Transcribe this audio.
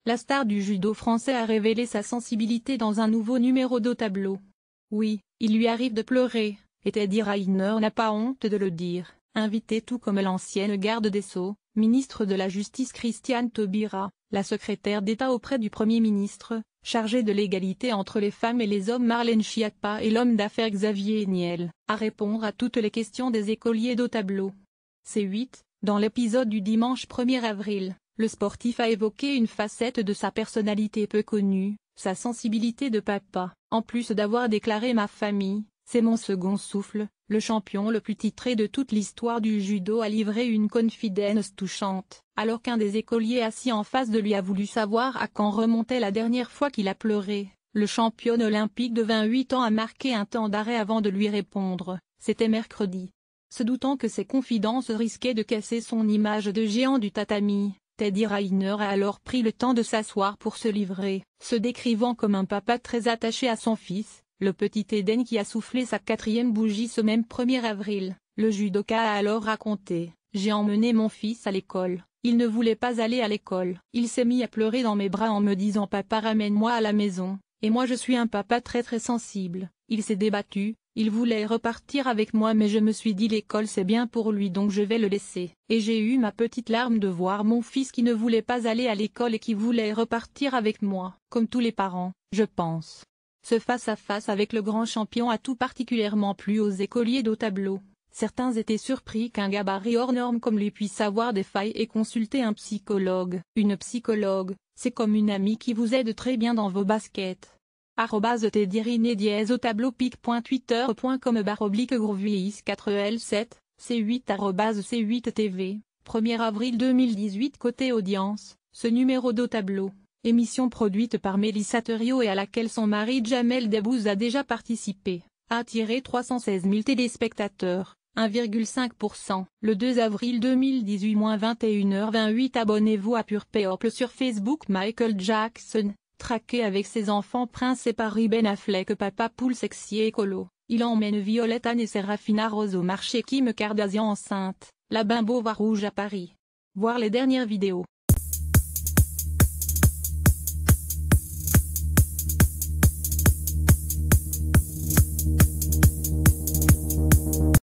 la star du judo français a révélé sa sensibilité dans un nouveau numéro d'Au Tableau. Oui, il lui arrive de pleurer, et Teddy Riner n'a pas honte de le dire, invité tout comme l'ancienne garde des Sceaux, ministre de la Justice Christiane Taubira, la secrétaire d'État auprès du Premier ministre, chargée de l'égalité entre les femmes et les hommes Marlène Schiappa et l'homme d'affaires Xavier Niel, à répondre à toutes les questions des écoliers d'Au Tableau. C8, dans l'épisode du dimanche 1er avril, le sportif a évoqué une facette de sa personnalité peu connue, sa sensibilité de papa. En plus d'avoir déclaré « Ma famille, c'est mon second souffle », le champion le plus titré de toute l'histoire du judo a livré une confidence touchante, alors qu'un des écoliers assis en face de lui a voulu savoir à quand remontait la dernière fois qu'il a pleuré. Le champion olympique de 28 ans a marqué un temps d'arrêt avant de lui répondre, c'était mercredi. Se doutant que ses confidences risquaient de casser son image de géant du tatami, Teddy Riner a alors pris le temps de s'asseoir pour se livrer, se décrivant comme un papa très attaché à son fils, le petit Eden qui a soufflé sa 4e bougie ce même 1er avril. Le judoka a alors raconté « J'ai emmené mon fils à l'école, il ne voulait pas aller à l'école. Il s'est mis à pleurer dans mes bras en me disant « Papa ramène-moi à la maison ». Et moi je suis un papa très sensible, il s'est débattu, il voulait repartir avec moi mais je me suis dit l'école c'est bien pour lui donc je vais le laisser. Et j'ai eu ma petite larme de voir mon fils qui ne voulait pas aller à l'école et qui voulait repartir avec moi. Comme tous les parents, je pense. Ce face-à-face avec le grand champion a tout particulièrement plu aux écoliers d'Au Tableau. Certains étaient surpris qu'un gabarit hors norme comme lui puisse avoir des failles et consulter un psychologue. Une psychologue, c'est comme une amie qui vous aide très bien dans vos baskets. @TeddyRiner_ Au Tableau pic.twitter.com/Groovies 4L7, C8 @C8TV, 1er avril 2018. Côté audience, ce numéro d'Au Tableau, émission produite par Mélissa Theriault et à laquelle son mari Jamel Debbouze a déjà participé, a attiré 316 000 téléspectateurs, 1,5%. Le 2 avril 2018 21h28. Abonnez-vous à Pure People sur Facebook. Michael Jackson, traqué avec ses enfants Prince et Paris. Ben Affleck papa poule sexy et écolo, il emmène Violette Anne et Serafina Rose au marché. Kim Kardashian enceinte, la bimbo va rouge à Paris. Voir les dernières vidéos.